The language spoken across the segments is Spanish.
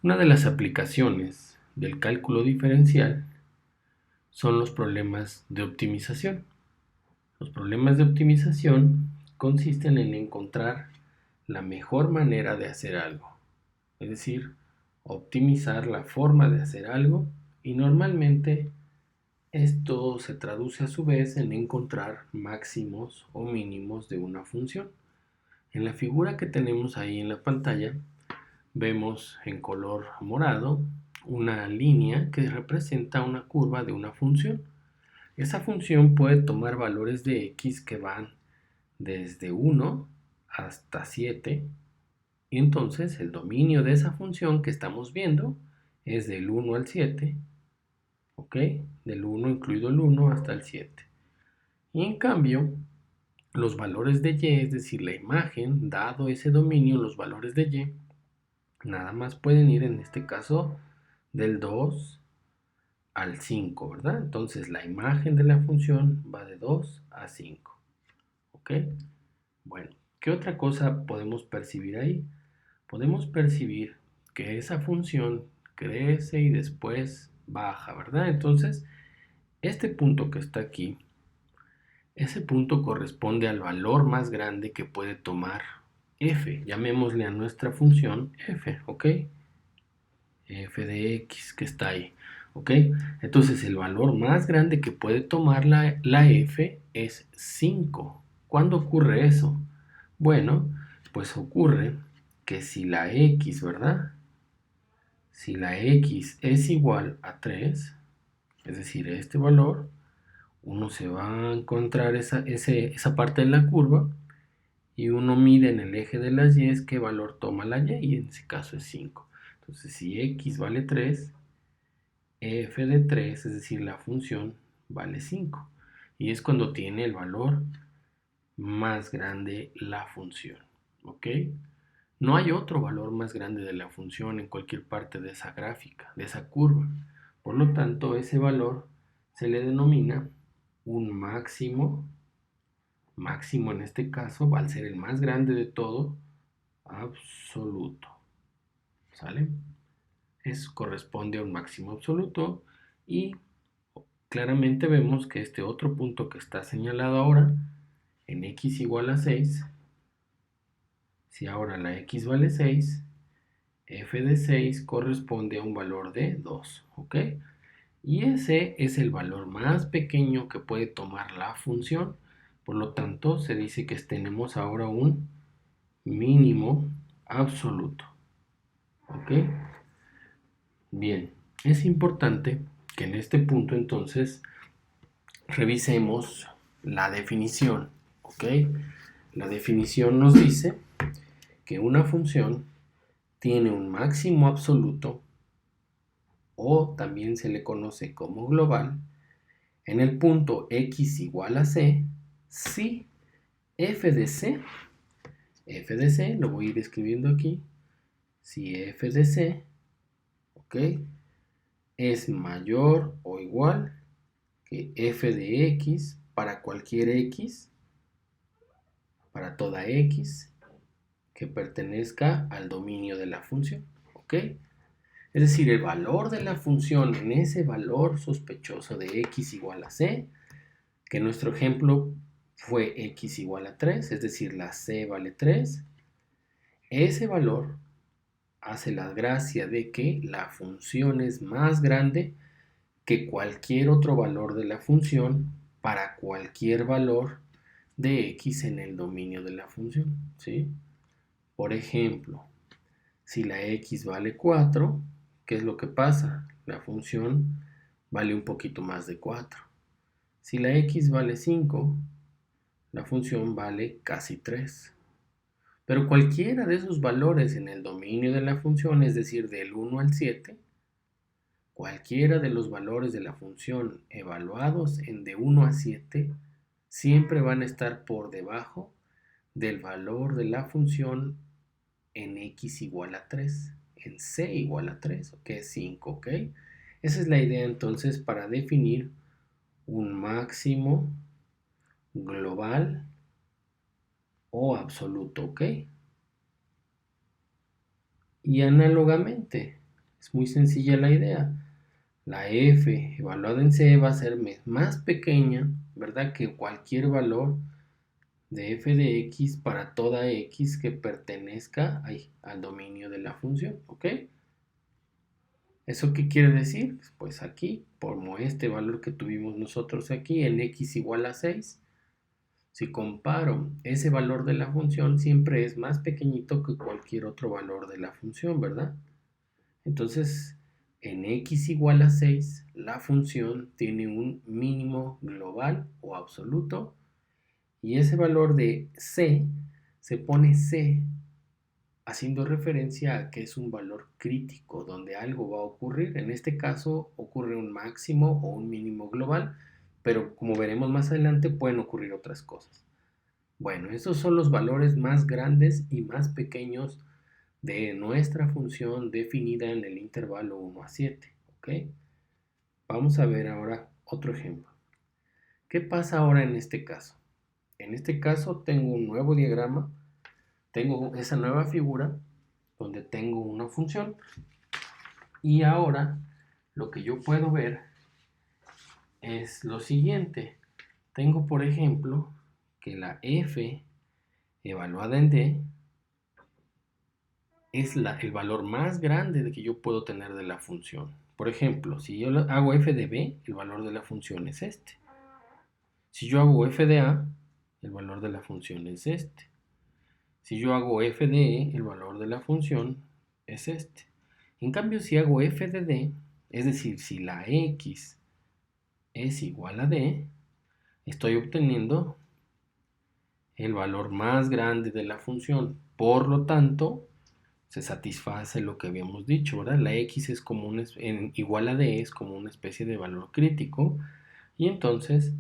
Una de las aplicaciones del cálculo diferencial son los problemas de optimización. Los problemas de optimización consisten en encontrar la mejor manera de hacer algo, es decir, optimizar la forma de hacer algo, y normalmente esto se traduce a su vez en encontrar máximos o mínimos de una función. En la figura que tenemos ahí en la pantalla vemos en color morado una línea que representa una curva de una función. Esa función puede tomar valores de x que van desde 1 hasta 7, y entonces el dominio de esa función que estamos viendo es del 1 al 7, ¿ok? Del 1 incluido el 1 hasta el 7. Y en cambio, los valores de y, es decir, la imagen, dado ese dominio, los valores de y, nada más pueden ir en este caso del 2 al 5, ¿verdad? Entonces la imagen de la función va de 2 a 5, ¿ok? Bueno, ¿qué otra cosa podemos percibir ahí? Podemos percibir que esa función crece y después baja, ¿verdad? Entonces, este punto que está aquí, ese punto corresponde al valor más grande que puede tomar f. Llamémosle a nuestra función f, ¿ok? F de x que está ahí, ¿ok? Entonces el valor más grande que puede tomar la f es 5. ¿Cuándo ocurre eso? Bueno, pues ocurre que si la x, ¿verdad? Si la x es igual a 3, es decir, este valor, uno se va a encontrar esa parte de la curva y uno mide en el eje de las y qué valor toma la y en ese caso es 5. Entonces, si x vale 3, f de 3, es decir, la función, vale 5. Y es cuando tiene el valor más grande la función, ¿ok? No hay otro valor más grande de la función en cualquier parte de esa gráfica, de esa curva. Por lo tanto, ese valor se le denomina un máximo. Máximo en este caso va a ser el más grande de todo, absoluto. ¿Sale? Eso corresponde a un máximo absoluto, y claramente vemos que este otro punto que está señalado ahora, en x igual a 6, si ahora la x vale 6, f de 6 corresponde a un valor de 2, ¿ok? Y ese es el valor más pequeño que puede tomar la función. Por lo tanto, se dice que tenemos ahora un mínimo absoluto, ¿ok? Bien, es importante que en este punto entonces revisemos la definición, ¿ok? La definición nos dice que una función tiene un máximo absoluto, o también se le conoce como global, en el punto x igual a c, si f de c lo voy a ir escribiendo aquí, si f de c, ¿ok?, es mayor o igual que f de x para cualquier x, para toda x que pertenezca al dominio de la función, ¿ok? Es decir, el valor de la función en ese valor sospechoso de x igual a c, que nuestro ejemplo fue x igual a 3, es decir, la c vale 3, ese valor hace la gracia de que la función es más grande que cualquier otro valor de la función para cualquier valor de x en el dominio de la función, ¿sí? Por ejemplo, si la x vale 4, ¿qué es lo que pasa? La función vale un poquito más de 4. Si la x vale 5, la función vale casi 3. Pero cualquiera de esos valores en el dominio de la función, es decir, del 1 al 7, cualquiera de los valores de la función evaluados en de 1 a 7 siempre van a estar por debajo del valor de la función en x igual a 3, en c igual a 3, que es 5, ¿ok? Esa es la idea entonces para definir un máximo global o absoluto, ¿ok? Y análogamente, Es muy sencilla la idea. La f evaluada en c va a ser más pequeña, ¿verdad?, que cualquier valor de f de x para toda x que pertenezca al dominio de la función, ¿ok? ¿Eso qué quiere decir? Pues aquí, como este valor que tuvimos nosotros aquí, en x igual a 6, si comparo ese valor de la función, siempre es más pequeñito que cualquier otro valor de la función, ¿verdad? Entonces, en x igual a 6, la función tiene un mínimo global o absoluto, y ese valor de c se pone c haciendo referencia a que es un valor crítico donde algo va a ocurrir. En este caso ocurre un máximo o un mínimo global, pero como veremos más adelante pueden ocurrir otras cosas. Bueno, esos son los valores más grandes y más pequeños de nuestra función definida en el intervalo 1 a 7. ¿Ok? Vamos a ver ahora otro ejemplo. ¿Qué pasa ahora en este caso? En este caso tengo un nuevo diagrama, tengo esa nueva figura donde tengo una función, y ahora lo que yo puedo ver es lo siguiente. Tengo, por ejemplo, que la f evaluada en d es el valor más grande de que yo puedo tener de la función. Por ejemplo, si yo hago f de b, el valor de la función es este. Si yo hago f de a, el valor de la función es este. Si yo hago f de e, el valor de la función es este. En cambio, si hago f de d, es decir, si la x es igual a d, estoy obteniendo el valor más grande de la función. Por lo tanto, se satisface lo que habíamos dicho, ¿verdad? La x es como igual a d es como una especie de valor crítico, y entonces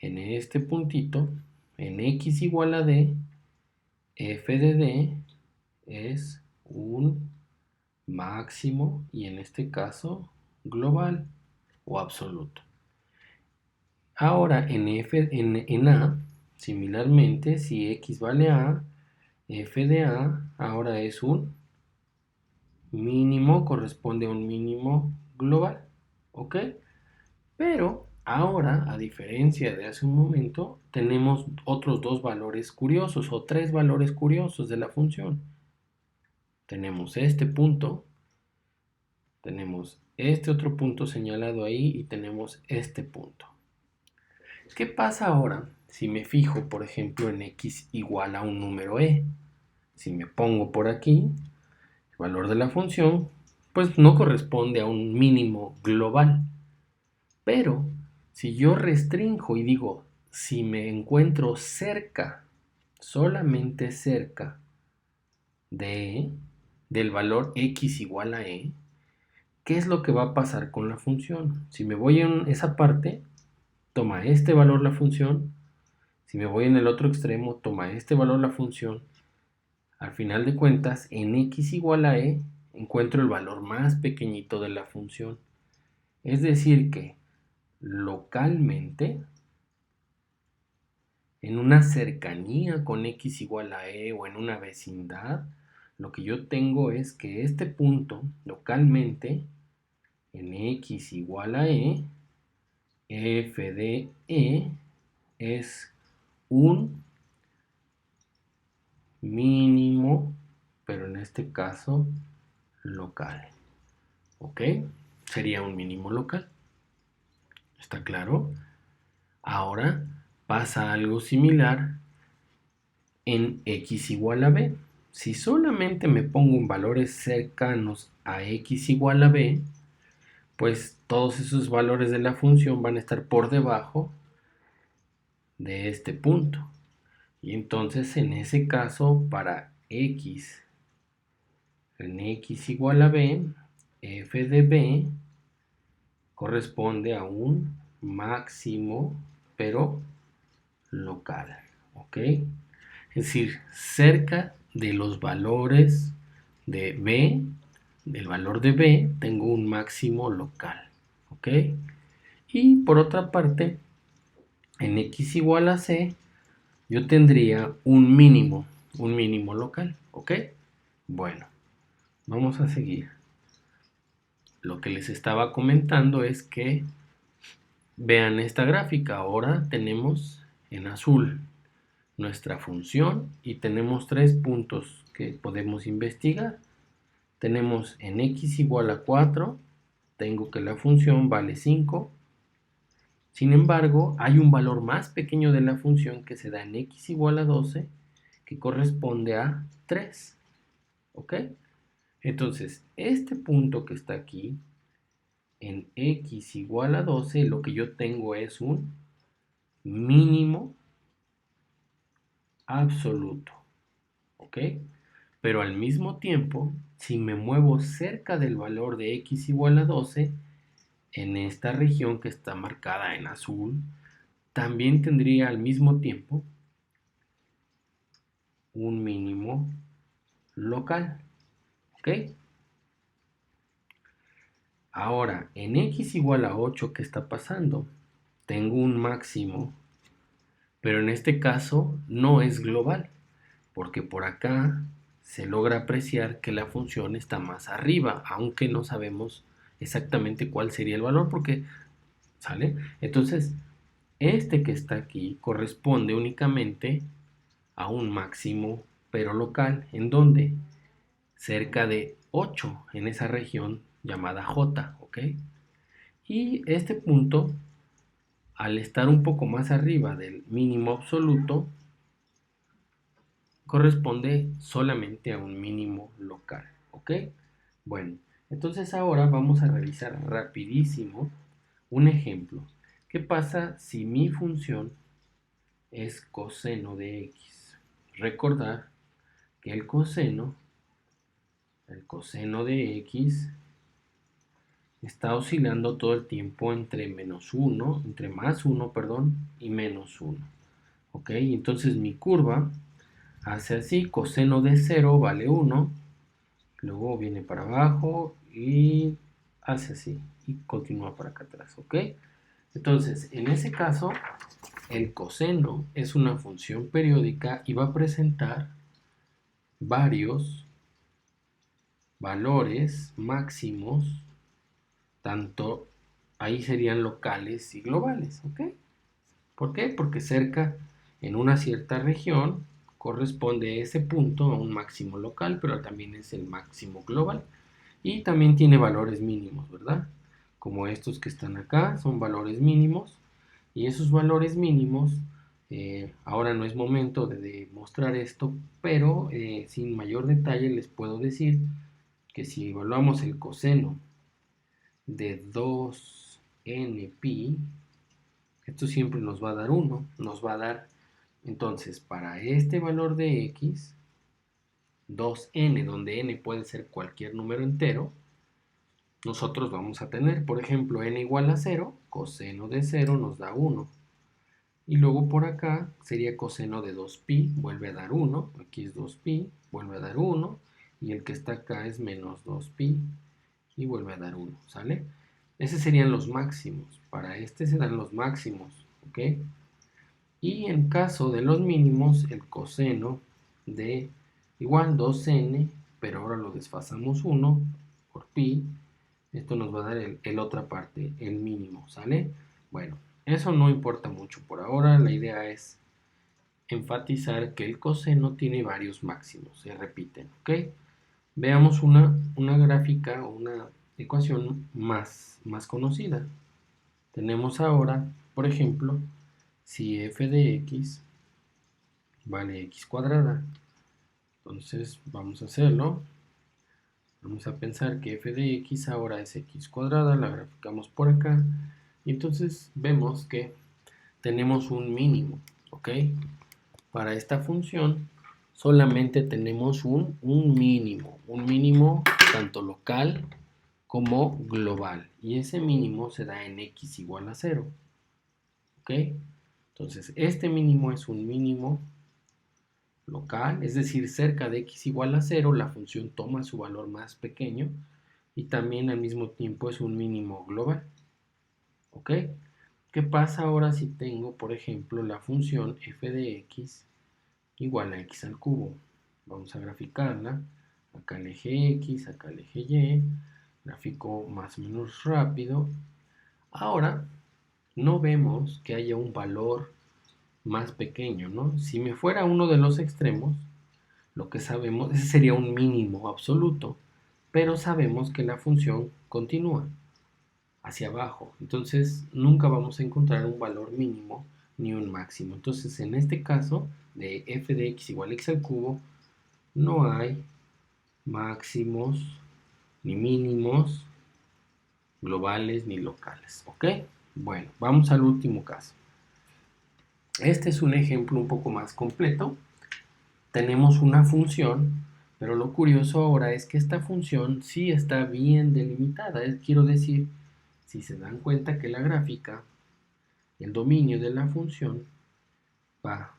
en este puntito, en x igual a d, f de d es un máximo, y en este caso global o absoluto. Ahora en a, similarmente, si x vale a, f de a ahora es un mínimo, corresponde a un mínimo global, ¿ok? Pero ahora, a diferencia de hace un momento, tenemos otros dos valores curiosos o tres valores curiosos de la función. Tenemos este punto, tenemos este otro punto señalado ahí y tenemos este punto. ¿Qué pasa ahora si me fijo, por ejemplo, en x igual a un número e? Si me pongo por aquí, el valor de la función, pues no corresponde a un mínimo global. Pero si yo restrinjo y digo, si me encuentro cerca, solamente cerca del valor x igual a e, ¿qué es lo que va a pasar con la función? Si me voy en esa parte, toma este valor la función. Si me voy en el otro extremo, toma este valor la función. Al final de cuentas, en x igual a e, encuentro el valor más pequeñito de la función. Es decir que localmente, en una cercanía con x igual a e o en una vecindad, lo que yo tengo es que este punto localmente en x igual a e, f de e es un mínimo, pero en este caso local. ¿Ok? Sería un mínimo local. ¿Está claro? Ahora pasa algo similar en x igual a b. Si solamente me pongo en valores cercanos a x igual a b, pues todos esos valores de la función van a estar por debajo de este punto. Y entonces en ese caso, para x, en x igual a b, f de b corresponde a un máximo, pero local. ¿Ok? Es decir, cerca de los valores de b, del valor de b, tengo un máximo local. ¿Ok? Y por otra parte, en x igual a c, yo tendría un mínimo local. ¿Ok? Bueno, vamos a seguir. lo que les estaba comentando es que vean esta gráfica. Ahora tenemos en azul nuestra función y tenemos 3 puntos que podemos investigar. Tenemos en x igual a 4, tengo que la función vale 5. Sin embargo, hay un valor más pequeño de la función que se da en x igual a 12, que corresponde a 3. ¿Ok? Entonces, este punto que está aquí, en x igual a 12, lo que yo tengo es un mínimo absoluto. ¿Ok? Pero al mismo tiempo, si me muevo cerca del valor de x igual a 12, en esta región que está marcada en azul, también tendría al mismo tiempo un mínimo local. ¿Ok? Ahora, en x igual a 8, ¿qué está pasando? Tengo un máximo, pero en este caso no es global, porque por acá se logra apreciar que la función está más arriba, aunque no sabemos exactamente cuál sería el valor, porque, ¿sale? Entonces, este que está aquí corresponde únicamente a un máximo, pero local, ¿en dónde? Cerca de 8, en esa región llamada J, ¿ok? Y este punto, al estar un poco más arriba del mínimo absoluto, corresponde solamente a un mínimo local, ¿ok? Bueno, entonces ahora vamos a revisar rapidísimo un ejemplo. ¿Qué pasa si mi función es coseno de x? Recordar que el coseno de x está oscilando todo el tiempo entre más 1, perdón, y menos 1. ¿Ok? Entonces mi curva hace así, coseno de 0 vale 1, luego viene para abajo y hace así, y continúa para acá atrás, ¿ok? Entonces, en ese caso, el coseno es una función periódica y va a presentar varios valores máximos, tanto ahí serían locales y globales, ¿ok? ¿Por qué? Porque cerca, en una cierta región, corresponde ese punto a un máximo local, pero también es el máximo global. Y también tiene valores mínimos, ¿verdad? Como estos que están acá, son valores mínimos. Y esos valores mínimos, ahora no es momento de demostrar esto, pero sin mayor detalle les puedo decir que si evaluamos el coseno de 2npi, esto siempre nos va a dar 1, nos va a dar, entonces, para este valor de x, 2n, donde n puede ser cualquier número entero, nosotros vamos a tener, por ejemplo, n igual a 0, coseno de 0 nos da 1. Y luego por acá sería coseno de 2pi, vuelve a dar 1, aquí es 2pi, vuelve a dar 1, y el que está acá es menos 2pi, y vuelve a dar 1, ¿sale? Esos serían los máximos, para este se dan los máximos, ¿ok? Y en caso de los mínimos, el coseno de igual 2n, pero ahora lo desfasamos 1 por pi, esto nos va a dar el otra parte, el mínimo, ¿sale? Bueno, eso no importa mucho por ahora, la idea es enfatizar que el coseno tiene varios máximos, se repiten, ¿ok? Veamos una gráfica o una ecuación más conocida. Tenemos ahora, por ejemplo, si f de x vale x cuadrada, entonces vamos a hacerlo. Vamos a pensar que f de x ahora es x cuadrada, la graficamos por acá, y entonces vemos que tenemos un mínimo, ¿ok? Para esta función solamente tenemos un mínimo tanto local como global, y ese mínimo se da en x igual a 0, ¿ok? Entonces este mínimo es un mínimo local, es decir, cerca de x igual a 0, la función toma su valor más pequeño y también al mismo tiempo es un mínimo global. ¿Ok? ¿Qué pasa ahora si tengo, por ejemplo, la función f de x igual a x al cubo? Vamos a graficarla. Acá el eje x, acá el eje y. Gráfico más o menos rápido. Ahora no vemos que haya un valor más pequeño, ¿no? Si me fuera uno de los extremos, lo que sabemos, ese sería un mínimo absoluto, pero sabemos que la función continúa hacia abajo, entonces nunca vamos a encontrar un valor mínimo ni un máximo. Entonces en este caso de f de x igual a x al cubo, no hay máximos ni mínimos globales ni locales, ¿ok? Bueno, vamos al último caso. Este es un ejemplo un poco más completo. Tenemos una función, pero lo curioso ahora es que esta función sí está bien delimitada. Quiero decir, si se dan cuenta que la gráfica, el dominio de la función va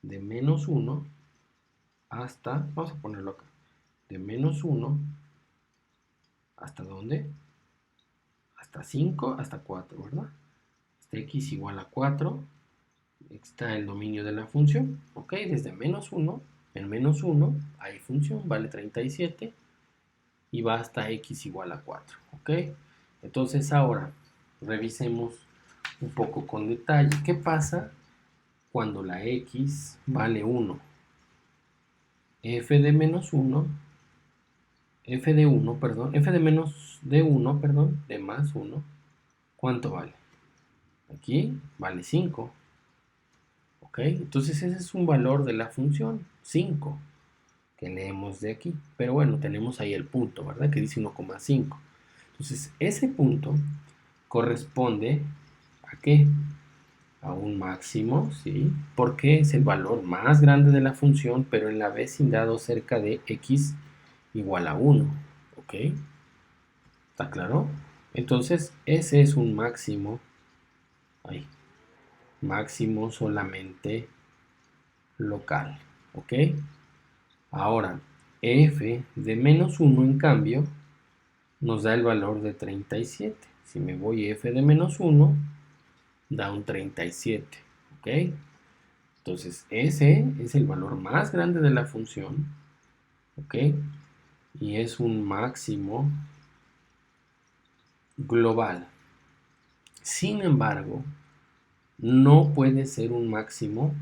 de menos 1 hasta, vamos a ponerlo acá, de menos 1 hasta ¿dónde? Hasta 5, hasta 4, ¿verdad? Hasta x igual a 4 está el dominio de la función, ¿ok? Desde menos 1, en menos 1 hay función, vale 37 y va hasta x igual a 4, ¿ok? Entonces ahora revisemos un poco con detalle. ¿Qué pasa cuando la x vale 1? F de menos 1, f de 1, perdón, f de menos de 1, perdón, de más 1, ¿cuánto vale? Aquí vale 5, ¿ok? Entonces ese es un valor de la función, 5, que leemos de aquí. Pero bueno, tenemos ahí el punto, ¿verdad? Que dice 1,5. Entonces ese punto corresponde ¿a qué? A un máximo, ¿sí? Porque es el valor más grande de la función, pero en la vecindad o cerca de x igual a 1, ¿ok? ¿Está claro? Entonces, ese es un máximo, ay, máximo solamente local, ¿ok? Ahora, f de menos 1, en cambio, nos da el valor de 37. Si me voy f de menos 1, da un 37, ¿ok? Entonces, ese es el valor más grande de la función, ¿ok? Y es un máximo global. Sin embargo, no puede ser un máximo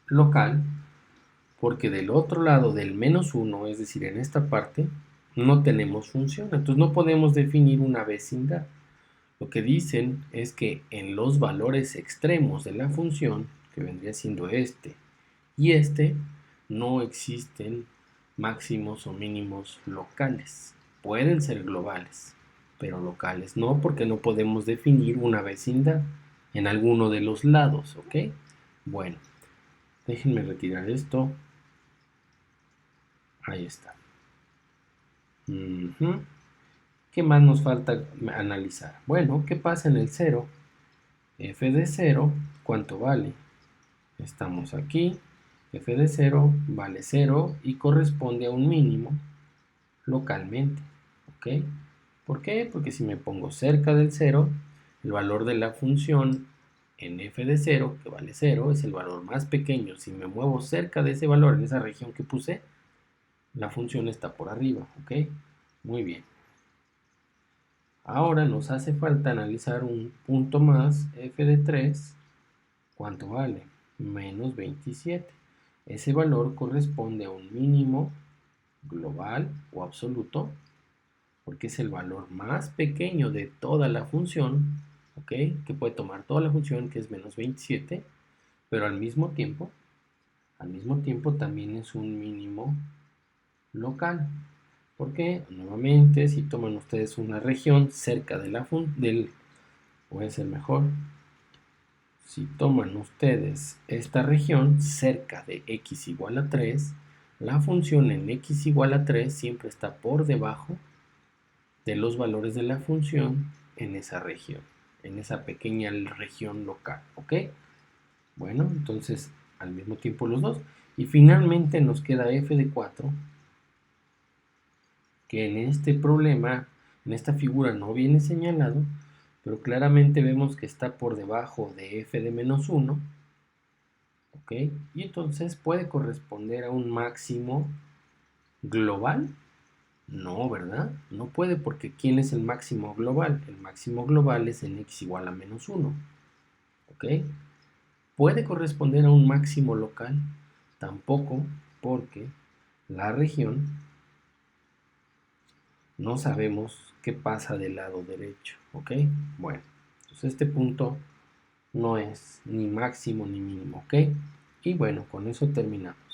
local porque del otro lado del menos 1, es decir, en esta parte, no tenemos función. Entonces no podemos definir una vecindad. Lo que dicen es que en los valores extremos de la función, que vendría siendo este y este, no existen máximos o mínimos locales. Pueden ser globales, pero locales no, porque no podemos definir una vecindad en alguno de los lados, ¿ok? Bueno, déjenme retirar esto. Ahí está. ¿Qué más nos falta analizar? Bueno, ¿qué pasa en el 0? F de 0, ¿cuánto vale? Estamos aquí. F de 0 vale 0 y corresponde a un mínimo localmente, ¿ok? ¿Por qué? Porque si me pongo cerca del 0, el valor de la función en f de 0, que vale 0, es el valor más pequeño. Si me muevo cerca de ese valor, en esa región que puse, la función está por arriba, ¿ok? Muy bien. Ahora nos hace falta analizar un punto más, f de 3, ¿cuánto vale? Menos 27. Ese valor corresponde a un mínimo global o absoluto, porque es el valor más pequeño de toda la función, ¿ok? Que puede tomar toda la función, que es menos 27, pero al mismo tiempo también es un mínimo local. Porque nuevamente, si toman ustedes una región cerca de la puede ser mejor, si toman ustedes esta región cerca de x igual a 3, la función en x igual a 3 siempre está por debajo de los valores de la función en esa región, en esa pequeña región local, ¿ok? Bueno, entonces al mismo tiempo los dos. Y finalmente nos queda f de 4, que en este problema, en esta figura no viene señalado, pero claramente vemos que está por debajo de f de menos 1, ¿ok? Y entonces puede corresponder a un máximo global. No, ¿verdad? No puede porque ¿quién es el máximo global? El máximo global es en x igual a menos 1. ¿Ok? ¿Puede corresponder a un máximo local? Tampoco, porque la región no sabemos qué pasa del lado derecho. ¿Ok? Bueno, entonces este punto no es ni máximo ni mínimo. ¿Ok? Y bueno, con eso terminamos.